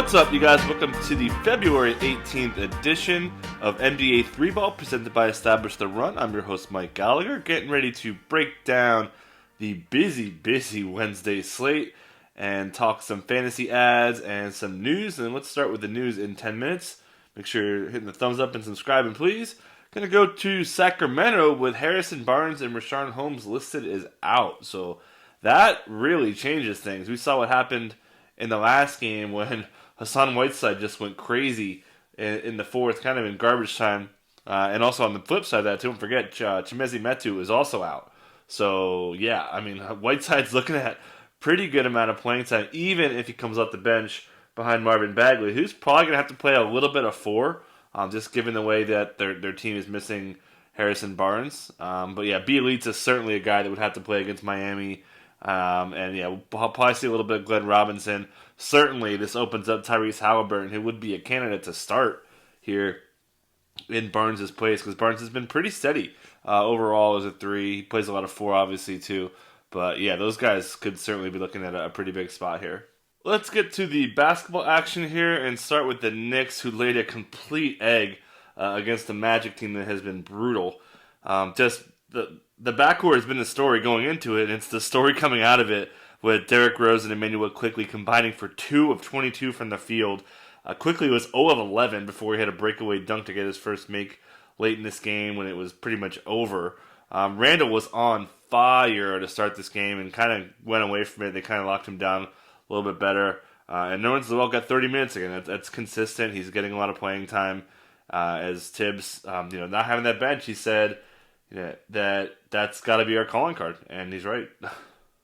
What's up, you guys? Welcome to the February 18th edition of NBA 3-Ball presented by Establish the Run. I'm your host, Mike Gallagher, getting ready to break down the busy Wednesday slate and talk some fantasy ads and some news. And let's start with the news in 10 minutes. Make sure you're hitting the thumbs up and subscribing, please. Going to go to Sacramento with Harrison Barnes and Richaun Holmes listed as out. So that really changes things. We saw what happened in the last game when Hassan Whiteside just went crazy in the fourth, kind of in garbage time. And also on the flip side of that, don't forget, Chimezie Metu is also out. So, yeah, I mean, Whiteside's looking at pretty good amount of playing time, even if he comes off the bench behind Marvin Bagley, who's probably going to have to play a little bit of four, just given the way that their team is missing Harrison Barnes. But, yeah, Beal is certainly a guy that would have to play against Miami. And yeah, we'll probably see a little bit of Glenn Robinson. Certainly, this opens up Tyrese Halliburton, who would be a candidate to start here in Barnes' place, because Barnes has been pretty steady overall as a three. He plays a lot of four, obviously, too. But yeah, those guys could certainly be looking at a pretty big spot here. Let's get to the basketball action here and start with the Knicks, who laid a complete egg against the Magic team that has been brutal. The backcourt has been the story going into it, and it's the story coming out of it with Derrick Rose and Emmanuel Quickley combining for 2 of 22 from the field. Quickley was 0 of 11 before he had a breakaway dunk to get his first make late in this game when it was pretty much over. Randall was on fire to start this game and kind of went away from it. They kind of locked him down a little bit better. And Nerlens Noel got 30 minutes again. That's consistent. He's getting a lot of playing time. As Tibbs, not having that bench, he said, that's got to be our calling card, and he's right.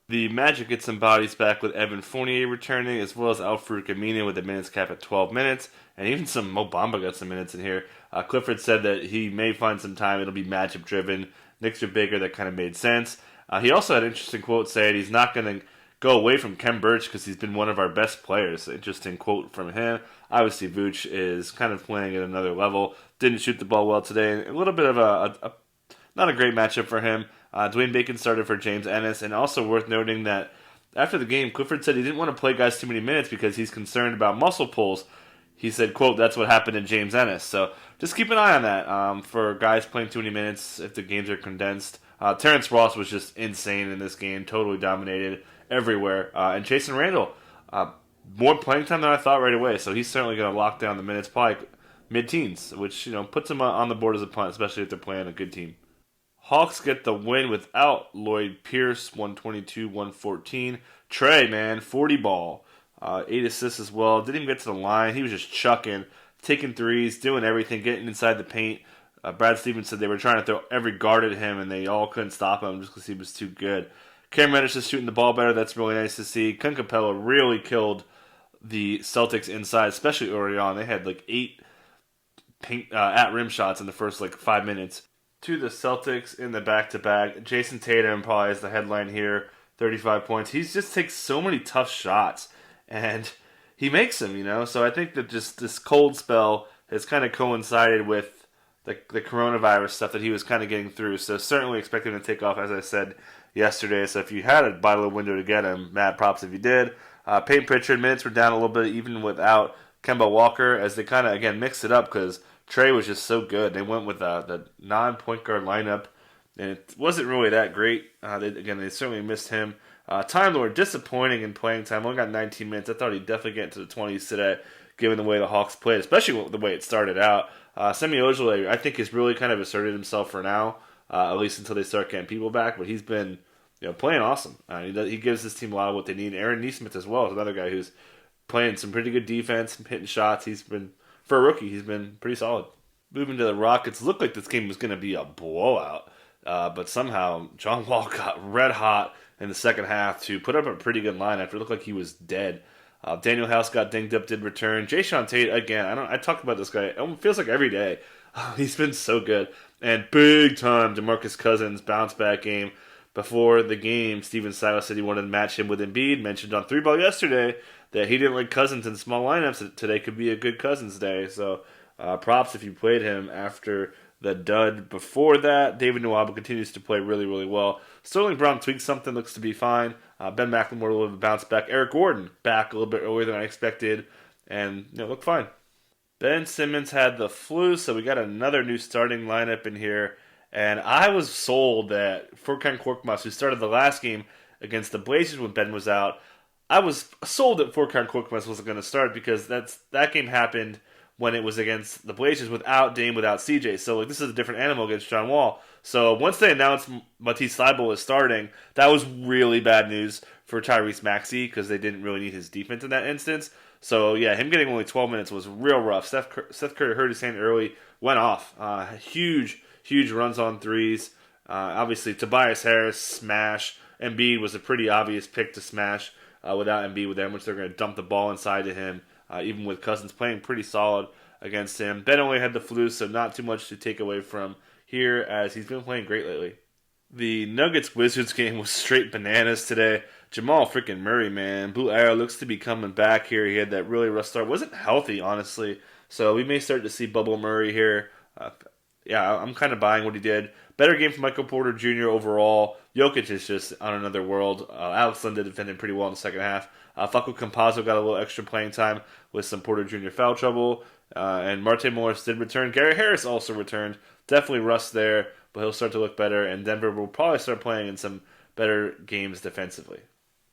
The Magic get some bodies back with Evan Fournier returning, as well as Al-Farouq Aminu with the minutes cap at 12 minutes, and even some Mo Bamba got some minutes in here. Clifford said that he may find some time. It'll be matchup driven. Knicks are bigger. That kind of made sense. He also had an interesting quote saying he's not going to go away from Kem Birch because he's been one of our best players. Interesting quote from him. Obviously, Vooch is kind of playing at another level. Didn't shoot the ball well today. A little bit of not a great matchup for him. Dwayne Bacon started for James Ennis, and also worth noting that after the game, Clifford said he didn't want to play guys too many minutes because he's concerned about muscle pulls. He said, quote, that's what happened to James Ennis. So just keep an eye on that for guys playing too many minutes if the games are condensed. Terrence Ross was just insane in this game, totally dominated everywhere. And Jason Randall, more playing time than I thought right away, so he's certainly going to lock down the minutes, probably mid-teens, which puts him on the board as a punt, especially if they're playing a good team. Hawks get the win without Lloyd Pierce, 122-114. Trae, man, 40 ball. 8 assists as well. Didn't even get to the line. He was just chucking, taking threes, doing everything, getting inside the paint. Brad Stevens said they were trying to throw every guard at him, and they all couldn't stop him just because he was too good. Cam Reddish is shooting the ball better. That's really nice to see. Clint Capella really killed the Celtics inside, especially early on. They had 8 at-rim shots in the first 5 minutes. To the Celtics in the back-to-back. Jason Tatum probably is the headline here, 35 points. He just takes so many tough shots, and he makes them, So I think that just this cold spell has kind of coincided with the coronavirus stuff that he was kind of getting through. So certainly expect him to take off, as I said yesterday. So if you had a vital window to get him, mad props if you did. Peyton Pritchard minutes were down a little bit, even without Kemba Walker, as they kind of, again, mixed it up because Trae was just so good. They went with the non-point guard lineup, and it wasn't really that great. They certainly missed him. Time Lord, disappointing in playing time. Only got 19 minutes. I thought he'd definitely get into the 20s today, given the way the Hawks played, especially the way it started out. Semi Ojeleye, I think, has really kind of asserted himself for now, at least until they start getting people back. But he's been playing awesome. He gives his team a lot of what they need. Aaron Nesmith as well is another guy who's playing some pretty good defense, hitting shots. For a rookie, he's been pretty solid. Moving to the Rockets, looked like this game was going to be a blowout, but somehow John Wall got red hot in the second half to put up a pretty good line after it looked like he was dead. Daniel House got dinged up, did return. Jayshawn Tate, again, I talk about this guy, it feels like every day. He's been so good. And big time DeMarcus Cousins bounce back game. Before the game, Steven Silas said he wanted to match him with Embiid. Mentioned on 3-Ball yesterday that he didn't like Cousins in small lineups. Today could be a good Cousins day. So props if you played him after the dud before that. David Nwaba continues to play really, really well. Sterling Brown tweaked something, looks to be fine. Ben McLemore a little bit bounce back. Eric Gordon back a little bit earlier than I expected. and looked fine. Ben Simmons had the flu, so we got another new starting lineup in here. And I was sold that Furkan Korkmaz, who started the last game against the Blazers when Ben was out, I was sold that Furkan Korkmaz wasn't going to start because that game happened when it was against the Blazers without Dame, without CJ. So this is a different animal against John Wall. So once they announced Matisse Thybulle was starting, that was really bad news for Tyrese Maxey because they didn't really need his defense in that instance. So yeah, him getting only 12 minutes was real rough. Seth Curry hurt his hand early, went off. Huge runs on threes. Obviously, Tobias Harris smash. Embiid was a pretty obvious pick to smash without Embiid with them, which they're going to dump the ball inside to him. Even with Cousins playing pretty solid against him. Ben only had the flu, so not too much to take away from here as he's been playing great lately. The Nuggets-Wizards game was straight bananas today. Jamal freaking Murray, man. Blue Arrow looks to be coming back here. He had that really rough start. Wasn't healthy, honestly. So we may start to see Bubble Murray here. I'm kind of buying what he did. Better game for Michael Porter Jr. overall. Jokic is just on another world. Alex Len did defend him pretty well in the second half. Facu Campazzo got a little extra playing time with some Porter Jr. foul trouble. And Marte Morris did return. Gary Harris also returned. Definitely rust there, but he'll start to look better. And Denver will probably start playing in some better games defensively.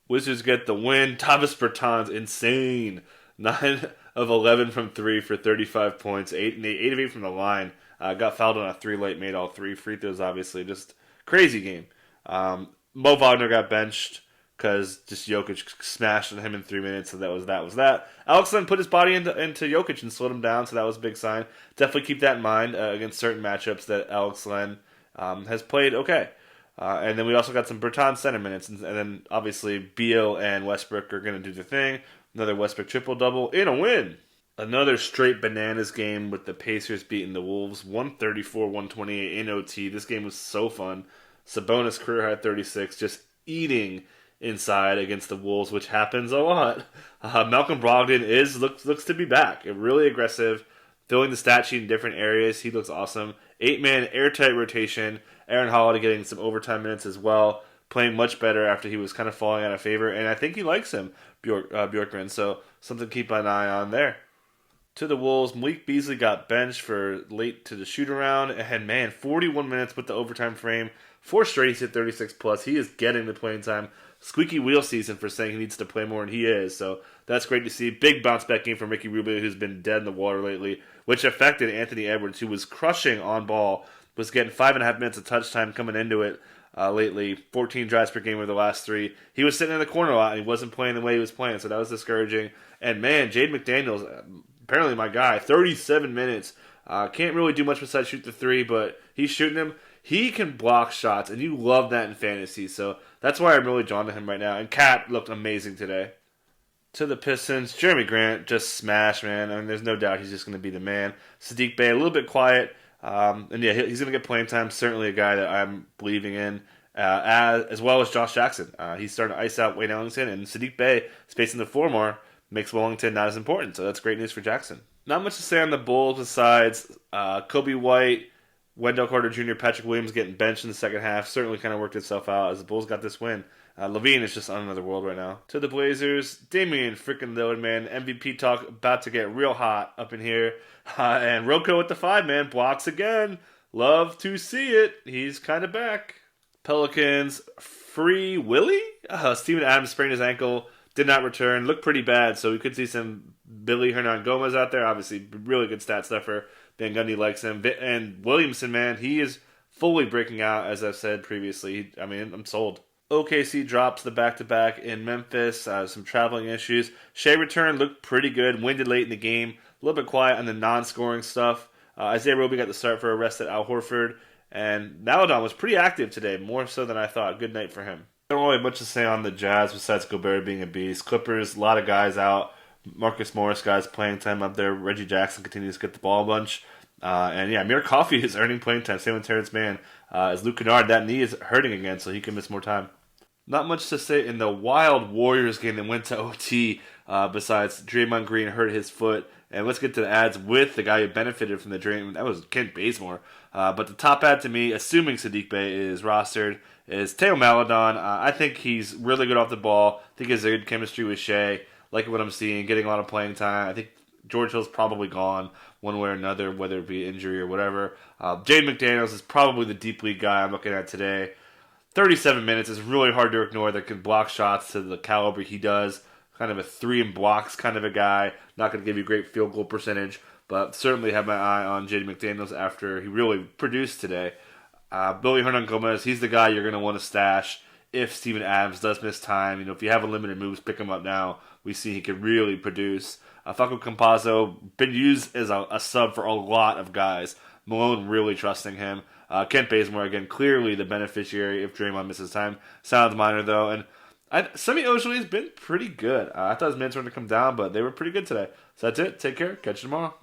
Wizards get the win. Thomas Bertans, insane. 9 of 11 from 3 for 35 points. 8 of 8 from the line. Got fouled on a 3 late, made all 3 free throws, obviously. Just crazy game. Mo Wagner got benched because just Jokic smashed on him in 3 minutes, so that was that. Alex Len put his body into Jokic and slowed him down, so that was a big sign. Definitely keep that in mind against certain matchups that Alex Len has played okay. And then we also got some Bertans center minutes, and then obviously Beal and Westbrook are going to do the thing. Another Westbrook triple-double in a win. Another straight bananas game with the Pacers beating the Wolves, 134-128 in OT. This game was so fun. Sabonis career high 36, just eating inside against the Wolves, which happens a lot. Malcolm Brogdon looks to be back. Really aggressive, filling the stat sheet in different areas. He looks awesome. 8-man airtight rotation. Aaron Holiday getting some overtime minutes as well, playing much better after he was kind of falling out of favor, and I think he likes him, Bjorkgren, so something to keep an eye on there. To the Wolves, Malik Beasley got benched for late to the shoot-around, and man, 41 minutes with the overtime frame, 4 straight he's hit 36+, he is getting the playing time. Squeaky wheel season for saying he needs to play more, and he is, so that's great to see. Big bounce-back game from Ricky Rubio, who's been dead in the water lately, which affected Anthony Edwards, who was crushing on ball, was getting 5.5 minutes of touch time coming into it lately. 14 drives per game over the last 3. He was sitting in the corner a lot, and he wasn't playing the way he was playing, so that was discouraging. And man, Jade McDaniels, apparently my guy, 37 minutes. Can't really do much besides shoot the 3, but he's shooting them. He can block shots, and you love that in fantasy, so that's why I'm really drawn to him right now. And Cat looked amazing today. To the Pistons, Jerami Grant just smashed, man. I mean, there's no doubt he's just going to be the man. Sadiq Bey, a little bit quiet. And yeah, he's going to get playing time. Certainly a guy that I'm believing in, as well as Josh Jackson. He's starting to ice out Wayne Ellington, and Sadiq Bey spacing the floor more makes Wellington not as important. So that's great news for Jackson. Not much to say on the Bulls besides Kobe White, Wendell Carter Jr., Patrick Williams getting benched in the second half. Certainly kind of worked itself out as the Bulls got this win. Levine is just on another world right now. To the Blazers, Damian freaking Lillard, man. MVP talk about to get real hot up in here. And Rocco with the 5, man. Blocks again. Love to see it. He's kind of back. Pelicans, Free Willie? Steven Adams sprained his ankle. Did not return. Looked pretty bad, so we could see some Billy Hernan Gomez out there. Obviously, really good stat stuffer. Van Gundy likes him. And Williamson, man, he is fully breaking out, as I've said previously. I mean, I'm sold. OKC drops the back-to-back in Memphis. Some traveling issues. Shea return looked pretty good. Winded late in the game. A little bit quiet on the non-scoring stuff. Isaiah Roby got the start for a rest at Al Horford. And Maladon was pretty active today, more so than I thought. Good night for him. I don't really have much to say on the Jazz besides Gobert being a beast. Clippers, a lot of guys out. Marcus Morris guys playing time up there. Reggie Jackson continues to get the ball a bunch. And yeah, Amir Coffey is earning playing time. Same with Terrence Mann. As Luke Kennard, that knee is hurting again, so he can miss more time. Not much to say in the wild Warriors game that went to OT besides Draymond Green hurt his foot. And let's get to the ads with the guy who benefited from the dream. That was Kent Bazemore. But the top ad to me, assuming Sadiq Bey is rostered, is Theo Maladon. I think he's really good off the ball. I think he has a good chemistry with Shea. Like what I'm seeing, getting a lot of playing time. I think George Hill's probably gone one way or another, whether it be injury or whatever. Jaden McDaniels is probably the deep league guy I'm looking at today. 37 minutes is really hard to ignore that can block shots to the caliber he does. Kind of a 3 in blocks kind of a guy. Not going to give you great field goal percentage, but certainly have my eye on Jaden McDaniels after he really produced today. Billy Hernan-Gomez, he's the guy you're going to want to stash if Steven Adams does miss time. If you have a limited moves, pick him up now. We see he can really produce. Facu Campazzo, been used as a sub for a lot of guys. Malone really trusting him. Kent Bazemore, again, clearly the beneficiary if Draymond misses time. Sounds minor, though. And Semi Ojeleye has been pretty good. I thought his minutes were going to come down, but they were pretty good today. So that's it. Take care. Catch you tomorrow.